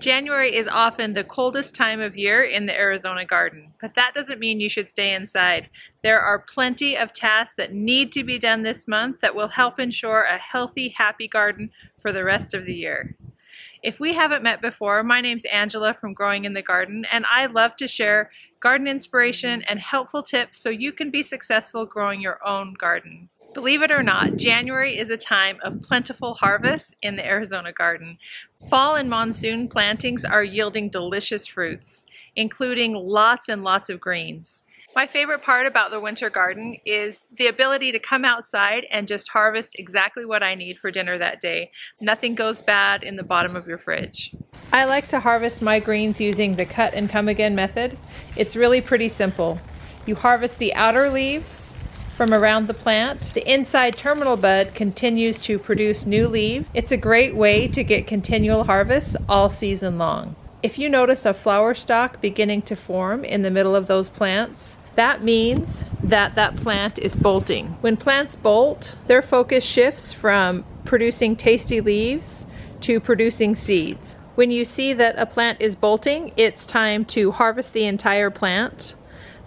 January is often the coldest time of year in the Arizona garden, but that doesn't mean you should stay inside. There are plenty of tasks that need to be done this month that will help ensure a healthy, happy garden for the rest of the year. If we haven't met before, my name's Angela from Growing in the Garden, and I love to share garden inspiration and helpful tips so you can be successful growing your own garden. Believe it or not, January is a time of plentiful harvests in the Arizona garden. Fall and monsoon plantings are yielding delicious fruits, including lots and lots of greens. My favorite part about the winter garden is the ability to come outside and just harvest exactly what I need for dinner that day. Nothing goes bad in the bottom of your fridge. I like to harvest my greens using the cut and come again method. It's really pretty simple. You harvest the outer leaves from around the plant. The inside terminal bud continues to produce new leaves. It's a great way to get continual harvests all season long. If you notice a flower stalk beginning to form in the middle of those plants, that means that that plant is bolting. When plants bolt, their focus shifts from producing tasty leaves to producing seeds. When you see that a plant is bolting, it's time to harvest the entire plant.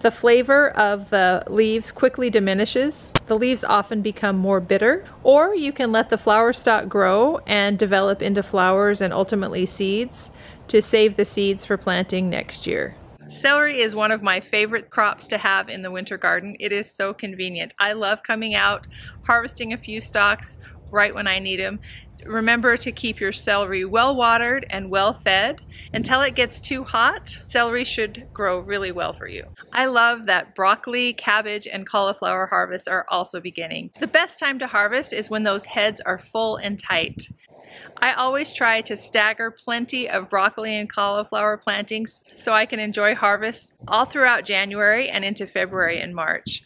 The flavor of the leaves quickly diminishes. The leaves often become more bitter, or you can let the flower stalk grow and develop into flowers and ultimately seeds to save the seeds for planting next year. Celery is one of my favorite crops to have in the winter garden. It is so convenient. I love coming out, harvesting a few stalks right when I need them. Remember to keep your celery well watered and well fed. Until it gets too hot, celery should grow really well for you. I love that broccoli, cabbage, and cauliflower harvests are also beginning. The best time to harvest is when those heads are full and tight. I always try to stagger plenty of broccoli and cauliflower plantings so I can enjoy harvest all throughout January and into February and March.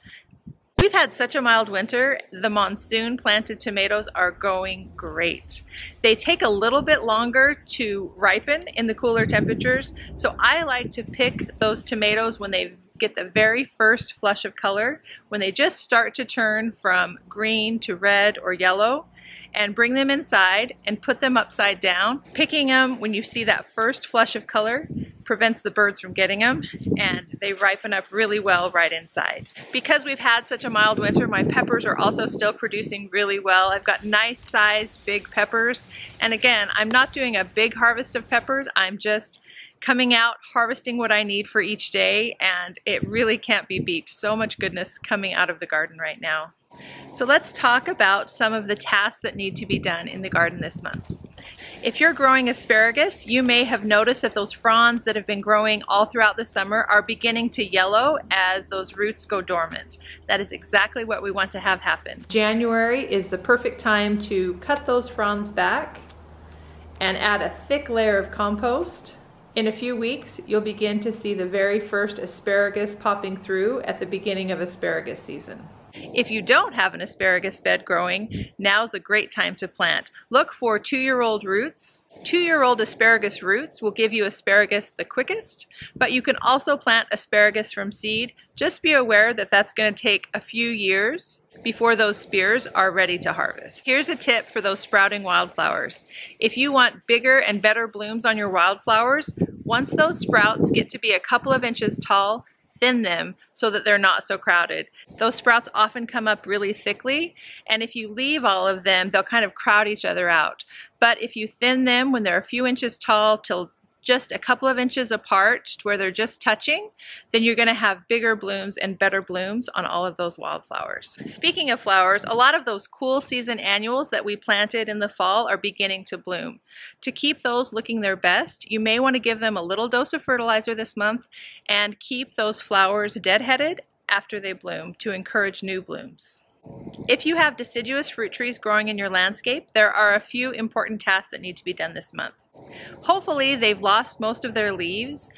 We've had such a mild winter, the monsoon planted tomatoes are going great. They take a little bit longer to ripen in the cooler temperatures, so I like to pick those tomatoes when they get the very first flush of color, when they just start to turn from green to red or yellow, and bring them inside and put them upside down. Picking them when you see that first flush of color prevents the birds from getting them, and they ripen up really well right inside. Because we've had such a mild winter, my peppers are also still producing really well. I've got nice sized big peppers, and again, I'm not doing a big harvest of peppers, I'm just coming out, harvesting what I need for each day, and it really can't be beat. So much goodness coming out of the garden right now. So let's talk about some of the tasks that need to be done in the garden this month. If you're growing asparagus, you may have noticed that those fronds that have been growing all throughout the summer are beginning to yellow as those roots go dormant. That is exactly what we want to have happen. January is the perfect time to cut those fronds back and add a thick layer of compost. In a few weeks, you'll begin to see the very first asparagus popping through at the beginning of asparagus season. If you don't have an asparagus bed growing, now's a great time to plant. Look for 2-year-old roots. 2-year-old asparagus roots will give you asparagus the quickest, but you can also plant asparagus from seed. Just be aware that that's going to take a few years before those spears are ready to harvest. Here's a tip for those sprouting wildflowers. If you want bigger and better blooms on your wildflowers, once those sprouts get to be a couple of inches tall, thin them so that they're not so crowded. Those sprouts often come up really thickly, and if you leave all of them, they'll kind of crowd each other out. But if you thin them when they're a few inches tall till just a couple of inches apart to where they're just touching, then you're going to have bigger blooms and better blooms on all of those wildflowers. Speaking of flowers, a lot of those cool season annuals that we planted in the fall are beginning to bloom. To keep those looking their best, you may want to give them a little dose of fertilizer this month and keep those flowers deadheaded after they bloom to encourage new blooms. If you have deciduous fruit trees growing in your landscape, there are a few important tasks that need to be done this month. Hopefully they've lost most of their leaves.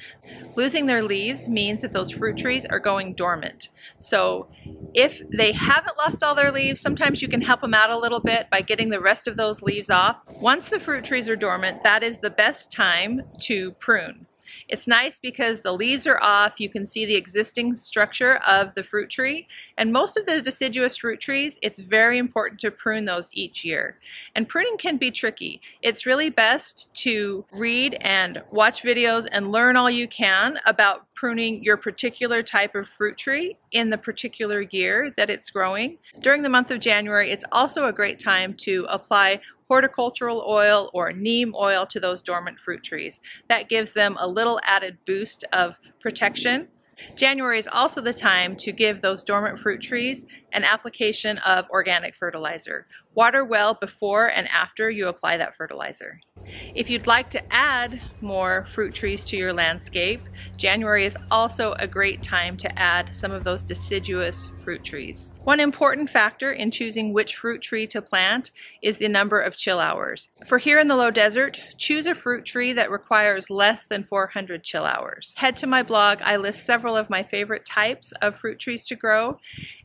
Losing their leaves means that those fruit trees are going dormant. So if they haven't lost all their leaves, sometimes you can help them out a little bit by getting the rest of those leaves off. Once the fruit trees are dormant, that is the best time to prune. It's nice because the leaves are off, you can see the existing structure of the fruit tree, and most of the deciduous fruit trees, it's very important to prune those each year. And pruning can be tricky. It's really best to read and watch videos and learn all you can about pruning your particular type of fruit tree in the particular year that it's growing. During the month of January, it's also a great time to apply horticultural oil or neem oil to those dormant fruit trees. That gives them a little added boost of protection. January is also the time to give those dormant fruit trees an application of organic fertilizer. Water well before and after you apply that fertilizer. If you'd like to add more fruit trees to your landscape, January is also a great time to add some of those deciduous fruit trees. One important factor in choosing which fruit tree to plant is the number of chill hours. For here in the low desert, choose a fruit tree that requires less than 400 chill hours. Head to my blog, I list several of my favorite types of fruit trees to grow.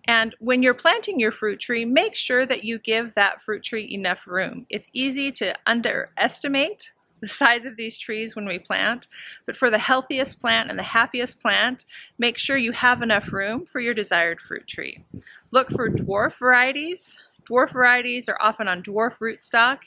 And when you're planting your fruit tree, make sure that you give that fruit tree enough room. It's easy to underestimate the size of these trees when we plant, but for the healthiest plant and the happiest plant, make sure you have enough room for your desired fruit tree. Look for dwarf varieties. Dwarf varieties are often on dwarf rootstock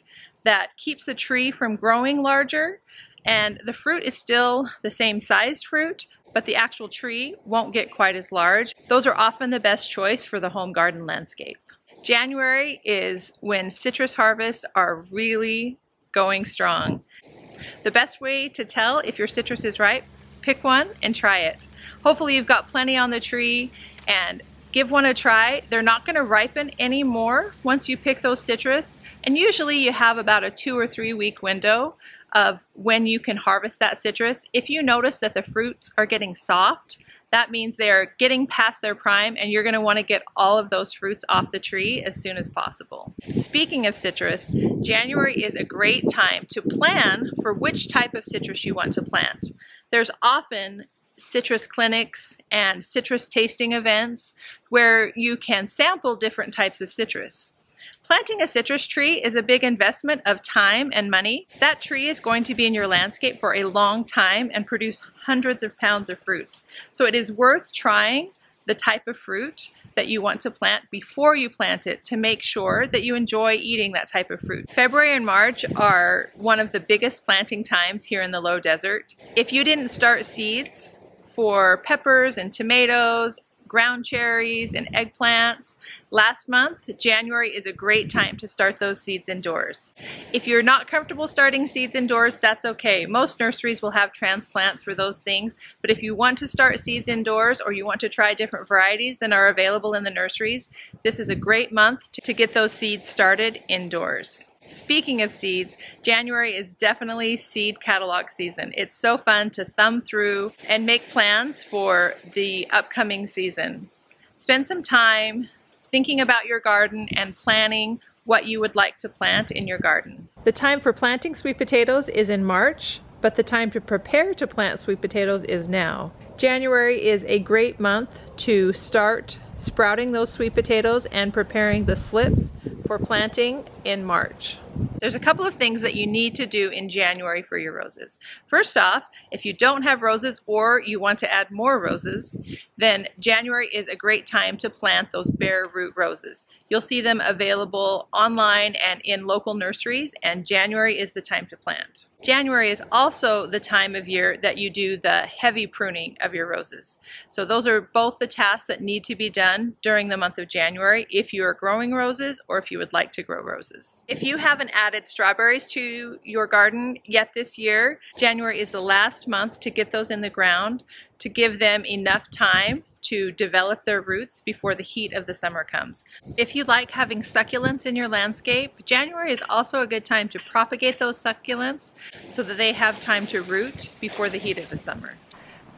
that keeps the tree from growing larger, and the fruit is still the same sized fruit, but the actual tree won't get quite as large. Those are often the best choice for the home garden landscape. January is when citrus harvests are really going strong. The best way to tell if your citrus is ripe, pick one and try it. Hopefully you've got plenty on the tree, and give one a try. They're not going to ripen anymore once you pick those citrus, and usually you have about a 2 or 3 week window of when you can harvest that citrus. If you notice that the fruits are getting soft, that means they're getting past their prime, and you're going to want to get all of those fruits off the tree as soon as possible. Speaking of citrus, January is a great time to plan for which type of citrus you want to plant. There's often citrus clinics and citrus tasting events where you can sample different types of citrus. Planting a citrus tree is a big investment of time and money. That tree is going to be in your landscape for a long time and produce hundreds of pounds of fruits. So it is worth trying the type of fruit that you want to plant before you plant it to make sure that you enjoy eating that type of fruit. February and March are one of the biggest planting times here in the low desert. If you didn't start seeds for peppers and tomatoes, ground cherries and eggplants last month, January is a great time to start those seeds indoors. If you're not comfortable starting seeds indoors, that's okay. Most nurseries will have transplants for those things, but if you want to start seeds indoors or you want to try different varieties than are available in the nurseries, this is a great month to get those seeds started indoors. Speaking of seeds, January is definitely seed catalog season. It's so fun to thumb through and make plans for the upcoming season. Spend some time thinking about your garden and planning what you would like to plant in your garden. The time for planting sweet potatoes is in March, but the time to prepare to plant sweet potatoes is now. January is a great month to start sprouting those sweet potatoes and preparing the slips for planting in March. There's a couple of things that you need to do in January for your roses. First off, if you don't have roses or you want to add more roses, then January is a great time to plant those bare root roses. You'll see them available online and in local nurseries, and January is the time to plant. January is also the time of year that you do the heavy pruning of your roses. So those are both the tasks that need to be done during the month of January if you are growing roses or if you would like to grow roses. If you haven't added strawberries to your garden yet this year, January is the last month to get those in the ground to give them enough time to develop their roots before the heat of the summer comes. If you like having succulents in your landscape, January is also a good time to propagate those succulents so that they have time to root before the heat of the summer.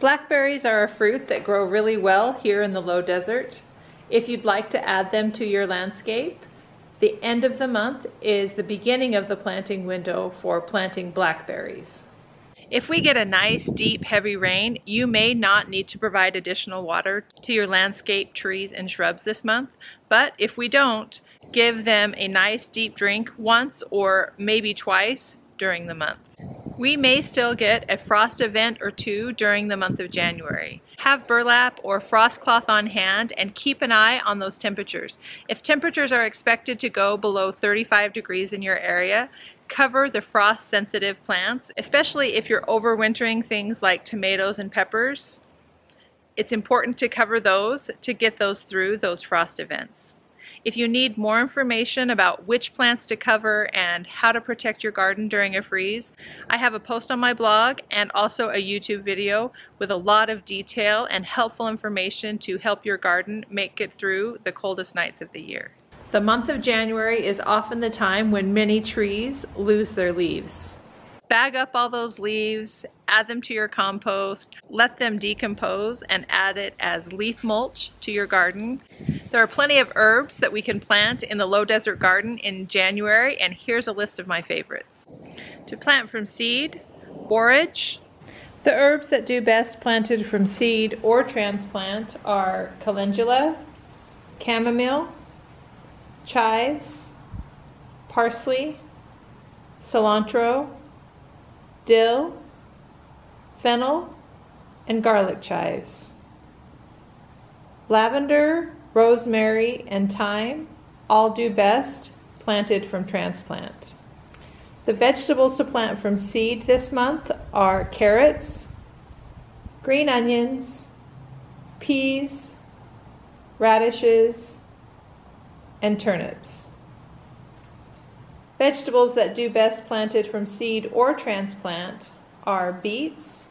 Blackberries are a fruit that grow really well here in the low desert. If you'd like to add them to your landscape, the end of the month is the beginning of the planting window for planting blackberries. If we get a nice, deep, heavy rain, you may not need to provide additional water to your landscape trees and shrubs this month, but if we don't, give them a nice, deep drink once or maybe twice during the month. We may still get a frost event or two during the month of January. Have burlap or frost cloth on hand and keep an eye on those temperatures. If temperatures are expected to go below 35 degrees in your area, cover the frost-sensitive plants, especially if you're overwintering things like tomatoes and peppers. It's important to cover those to get those through those frost events. If you need more information about which plants to cover and how to protect your garden during a freeze, I have a post on my blog and also a YouTube video with a lot of detail and helpful information to help your garden make it through the coldest nights of the year. The month of January is often the time when many trees lose their leaves. Bag up all those leaves, add them to your compost, let them decompose and add it as leaf mulch to your garden. There are plenty of herbs that we can plant in the low desert garden in January, and here's a list of my favorites. To plant from seed, borage. The herbs that do best planted from seed or transplant are calendula, chamomile, chives, parsley, cilantro, dill, fennel, and garlic chives. Lavender, rosemary, and thyme all do best planted from transplant. The vegetables to plant from seed this month are carrots, green onions, peas, radishes, and turnips. Vegetables that do best planted from seed or transplant are beets,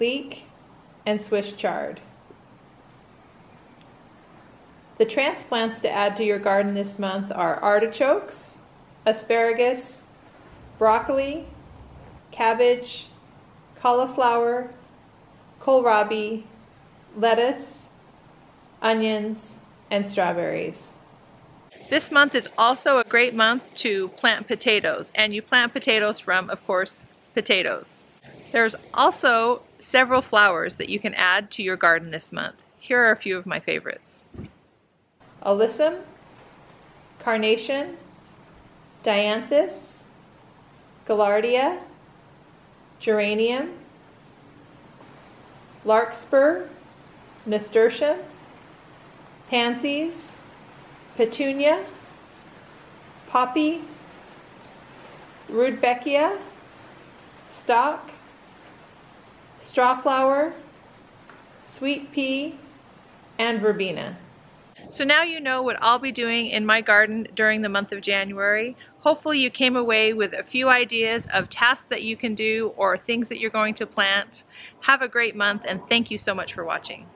leek, and Swiss chard. The transplants to add to your garden this month are artichokes, asparagus, broccoli, cabbage, cauliflower, kohlrabi, lettuce, onions, and strawberries. This month is also a great month to plant potatoes, and you plant potatoes from, of course, potatoes. There's also several flowers that you can add to your garden this month. Here are a few of my favorites. Alyssum, carnation, dianthus, gaillardia, geranium, larkspur, nasturtium, pansies, petunia, poppy, rudbeckia, stock, strawflower, sweet pea, and verbena. So now you know what I'll be doing in my garden during the month of January. Hopefully you came away with a few ideas of tasks that you can do or things that you're going to plant. Have a great month, and thank you so much for watching.